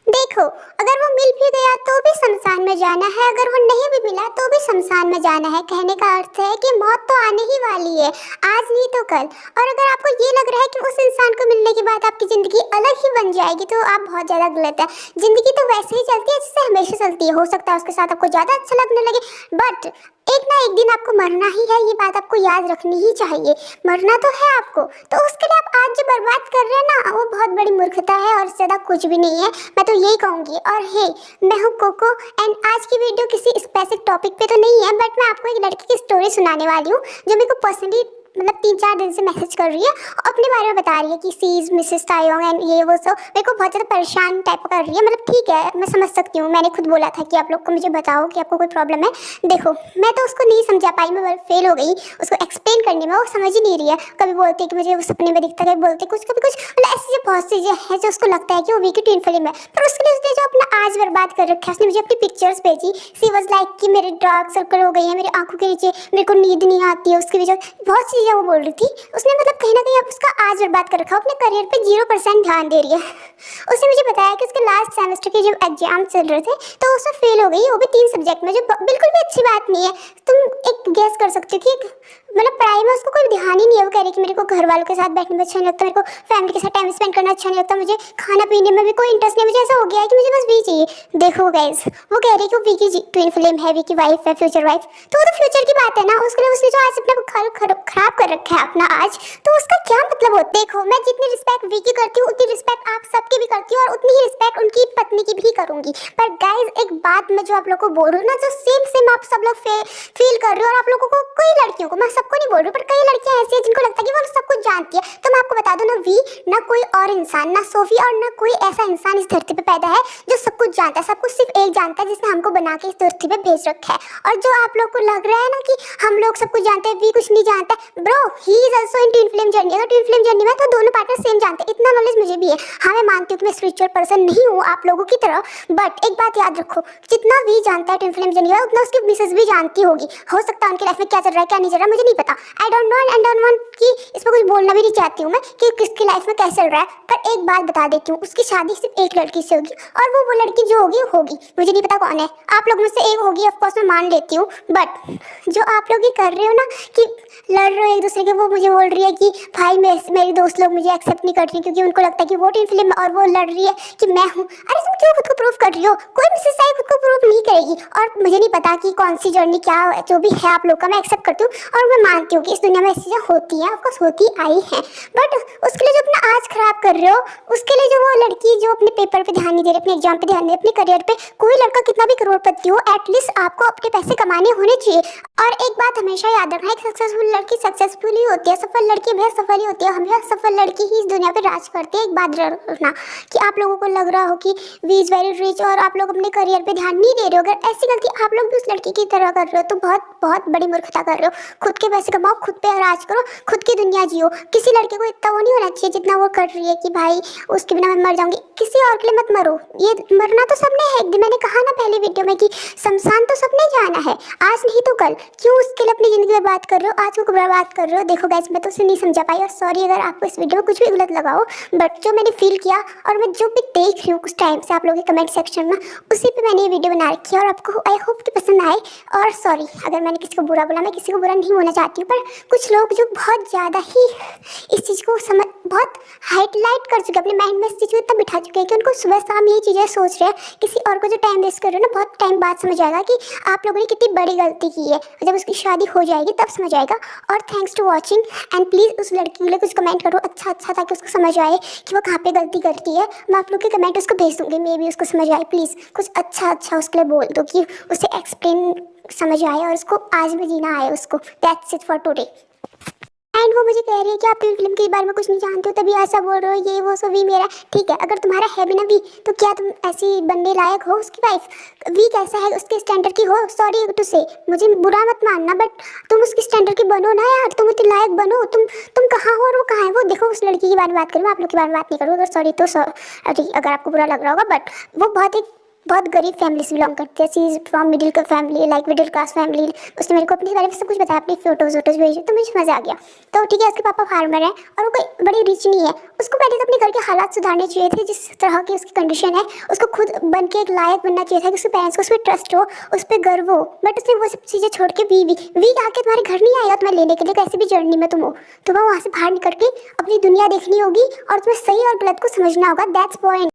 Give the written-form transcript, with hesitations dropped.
देखो, अगर वो मिल भी गया तो भी शमशान में जाना है, अगर वो नहीं भी मिला तो भी शमशान में जाना है। कहने का अर्थ है कि मौत तो आने ही वाली है, आज नहीं तो कल। और अगर आपको ये लग रहा है कि उस इंसान को मिलने के बाद आपकी ज़िंदगी अलग ही बन जाएगी, तो आप बहुत ज़्यादा गलत है। ज़िंदगी तो वैसे ही चलती है जैसे हमेशा चलती है। हो सकता है उसके साथ आपको ज़्यादा अच्छा लगने लगे, बट एक ना एक दिन आपको मरना ही है। ये बात आपको याद रखनी ही चाहिए। मरना तो है आपको, तो उसके लिए आप आज जो बर्बाद कर रहे हैं ना, वो बहुत बड़ी मूर्खता है और ज़्यादा कुछ भी नहीं है। मैं तो यही कहूँगी। और हे, मैं हूँ कोको एंड आज की वीडियो किसी स्पेसिफिक टॉपिक पे तो नहीं है, बट मैं आपको एक लड़की की स्टोरी सुनाने वाली हूँ जो मेरे को पर्सनली मतलब 3-4 दिन से मैसेज कर रही है और अपने बारे में बता रही है कि सी इज मिसेस तायोंग एंड ये वो सब। मेरे को बहुत ज़्यादा परेशान टाइप कर रही है। मतलब ठीक है, मैं समझ सकती हूँ। मैंने खुद बोला था कि आप लोग को मुझे बताओ कि आपको कोई प्रॉब्लम है। देखो, मैं तो उसको नहीं समझा पाई, मैं फेल हो गई उसको एक्सप्लेन करने में। वो समझ ही नहीं रही है। कभी बोलती है कि मुझे वो सपने में दिखता है, कभी बोलती कुछ, कभी कुछ। मतलब ऐसी जो बहुत सी चीज़ें हैं जो उसको लगता है कि वो वीकी ट्विन फिल्म है, पर उसके लिए उसने जो अपना आज बर्बाद कर रखा है। उसने मुझे अपनी पिक्चर्स भेजी। सी वॉज लाइक कि मेरे डार्क सर्कल हो गई है, मेरी आंखों के नीचे मेरे को नींद नहीं आती है, उसकी वजह बहुत सी चीज़ें वो बोल रही थी। उसने मतलब कहीं ना कहीं अब उसका आज बर्बाद कर रखा, अपने करियर पे 0% ध्यान दे रही है। उसने मुझे बताया कि उसके लास्ट सेमेस्टर के जो एग्जाम चल रहे थे तो उसमें फेल हो गई, वो भी 3 सब्जेक्ट में, जो बिल्कुल भी अच्छी बात नहीं है। तुम एक गेस कर सकते हो कि मतलब पढ़ाई में उसको कोई ध्यान ही नहीं है। वो कह रही कि मेरे को घर वालों के साथ बैठने में अच्छा नहीं लगता, मेरे को फैमिली के साथ टाइम स्पेंड करना अच्छा नहीं लगता, मुझे खाना पीने में भी कोई इंटरेस्ट नहीं, मुझे ऐसा हो गया है कि मुझे बस वी चाहिए। देखो गाइस, वो कह रही है कि वो वीकी ट्विन फ्लेम है, वीकी वाइफ है, फ्यूचर वाइफ। तो वो तो फ्यूचर की बात है ना। उसके लिए उसने जो आज अपना खराब कर रखा है अपना आज, तो उसका क्या मतलब होता है? देखो, मैं जितनी रिस्पेक्ट वीकी करती हूँ उतनी रिस्पेक्ट आप सबकी भी करती हूँ और उतनी ही रिस्पेक्ट उनकी पत्नी की भी करूंगी। पर गाइज, एक बात मैं जो आप लोग को बोल रही हूँ ना, जो सेम आप सब लोग फील कर रहे हो, और आप लोगों को, कई लड़कियों को, मैं सबको नहीं बोल रही हूँ, पर कई लड़कियां ऐसी हैं जिनको लगता है कि वो सब कुछ जानती है। तो मैं आपको बता दूं ना, वी ना कोई और इंसान, ना सोफी और ना कोई ऐसा इंसान इस धरती पे पैदा है जो सब कुछ जानता है। सब कुछ सिर्फ एक जानता है जिसने हमको बना के इस धरती पे भेज रखा है। और जो आप लोग को लग रहा है ना कि हम लोग सब कुछ जानते हैं, वी कुछ नहीं जानता है, bro he is also in twin flame journey. अगर ट्विन फ्लेम जर्नी में तो दोनों पार्टनर सेम जानते हैं, इतना नॉलेज मुझे भी है। हाँ, मैं मानती हूँ कि मैं स्पिरिचुअल पर्सन नहीं हूँ आप लोगों की तरह, बट एक बात याद रखो, जितना वी जानता है ट्विन फ्लेम जर्नी में, उतना उसकी मिसेस भी जानती होगी। हो सकता है उनकी लाइफ में क्या चल रहा है क्या नहीं चल रहा है मुझे नहीं पता। I don't know and don't want कि इस पर कुछ बोलना भी नहीं चाहती हूँ मैं कि किसकी लाइफ में कैसे चल रहा है। पर एक बात बता देती हूँ, उसकी शादी सिर्फ एक लड़की से होगी, और वो लड़की जो होगी होगी, मुझे नहीं पता कौन है। आप लोग में से एक होगी, ऑफ कोर्स मैं मान लेती हूँ, बट जो आप लोग ये कर रहे हो ना कि लड़ रहे हो एक दूसरे के, वो मुझे बोल रही है कि भाई मेरी दोस्त लोग मुझे एक्सेप्ट नहीं कर रही क्योंकि उनको लगता है कि वो ट्विन फ्लेम है, और वो लड़ रही है कि मैं हूँ। अरे तुम क्यों खुद को प्रूव कर रही हो? कोई मिसेस आई खुद को प्रूव नहीं करेगी। और मुझे नहीं पता कि कौन सी जर्नी क्या जो भी है आप लोग का, मैं एक्सेप्ट करती हूँ और मैं मानती हूँ कि इस दुनिया में ऐसी चीज़ें होती हैं, ऑफकोर्स होती आई हैं, बट उसके लिए जो अपना आज खराब कर रहे हो, उसके लिए जो वो लड़की जो अपने पेपर पे ध्यान नहीं दे रही, अपने एग्जाम पे ध्यान नहीं दे रही, अपने करियर पे, कोई लड़का कितना भी करोड़पति हो, एटलीस्ट आपको अपने पैसे कमाने होने चाहिए। और एक बात हमेशा याद रखना, एक सक्सेसफुल लड़की सक्सेसफुल ही होती है, सफल लड़की बेहद सफल ही होती है। हमेशा सफल लड़की ही इस दुनिया पे राज करती है। एक बात रखना कि आप लोगों को लग रहा हो कि वी इज वेरी रिच और आप लोग अपने करियर पे ध्यान नहीं दे रहे हो, अगर ऐसी गलती आप लोग भी उस लड़की की तरह कर रहे हो तो बहुत बहुत बड़ी मूर्खता कर रहे हो। खुद के पैसे कमाओ, खुद पे राज करो, खुद की दुनिया जियो। किसी लड़के को इतना वो नहीं होना चाहिए जितना वो कर रही है कि भाई उसके बिना मैं मर जाऊंगी। किसी और के लिए मत मरो, ये मरना तो सबने है। एक दिन मैंने कहा ना पहले वीडियो में कि शमशान तो सबने जाना है, आज नहीं तो कल। क्यों उसके लिए अपनी जिंदगी बर्बाद कर रहे हो, आज को बर्बाद कर रहे हो? देखो गाइस, मैं तो उसे नहीं समझा पाई और सॉरी अगर आपको इस वीडियो में कुछ भी गलत लगा हो, बट जो मैंने फील किया और मैं जो भी देख रही हूँ कुछ टाइम से आप लोगों के कमेंट सेक्शन में, उसी पे मैंने ये वीडियो बना रखी है और आपको आई होप कि पसंद आए। और सॉरी अगर मैंने किसी को बुरा बोला, मैं किसी को बुरा नहीं बोलना चाहती हूँ, पर कुछ लोग जो बहुत ज़्यादा ही इस चीज़ को समझ बहुत हाईलाइट कर चुके हैं, अपने माइंड में इस चीज़ को इतना बिठा चुके हैं कि उनको सुबह शाम ये चीज़ें सोच रहे हैं। किसी और को जो टाइम वेस्ट कर रहे हो ना, बहुत टाइम बाद समझ आएगा कि आप लोगों ने कितनी बड़ी गलती की है। जब उसकी शादी हो जाएगी तब समझ आएगा। और thanks to watching and please उस लड़की के लिए कुछ कमेंट करो अच्छा ताकि उसको समझ आए कि वो कहाँ पे गलती करती है। मैं आप लोग के कमेंट उसको भेज दूँगी, मे भी उसको समझ आए। प्लीज़ कुछ अच्छा उसके लिए बोल दो कि उसे एक्सप्लेन समझ आए और उसको आज भी जीना आए उसको। That's it for today. And वो मुझे कह रही है कि आप ट्विन फिल्म के बारे में कुछ नहीं जानते हो तभी ऐसा बोल रहे हो, ये वो सो वी मेरा। ठीक है, अगर तुम्हारा है भी ना वी, तो क्या तुम ऐसी बनने लायक हो उसकी वाइफ? वी कैसा है उसके स्टैंडर्ड की हो? सॉरी टू से, मुझे बुरा मत मानना, बट तुम उसकी स्टैंडर्ड की बनो ना यार, तुम उतने लायक बनो। तुम कहाँ हो और वो कहाँ है? वो देखो, उस लड़की के बारे में बात करूँ, आप लोग के बारे में बात नहीं करूँ। अगर सॉरी तो सॉरी अगर आपको बुरा लग रहा होगा, बट वो बहुत एक बहुत गरीब फैमिली से बिलोंग करती है। She is from middle family, like middle class family. उसने मेरे को अपने बारे में सब कुछ बताया, अपनी फोटोज भेजी, तो मुझे मज़ा आ गया। तो ठीक है, उसके पापा फार्मर है और वो कोई बड़ी रिच नहीं है। उसको पहले तो अपने घर के हालात सुधारने चाहिए थे, जिस तरह की उसकी कंडीशन है। उसको खुद बन के एक लायक बनना चाहिए था कि उसके पेरेंट्स को उस पर ट्रस्ट हो, उस पर गर्व हो। बट उसने वो सब चीज़ें छोड़ के वी आके तुम्हारे घर नहीं आएगा तुम्हें लेने के लिए, कैसे भी जर्नी में तुम हो। तुम्हें वहाँ से बाहर निकल के अपनी दुनिया देखनी होगी और तुम्हें सही और गलत को समझना होगा। That's point.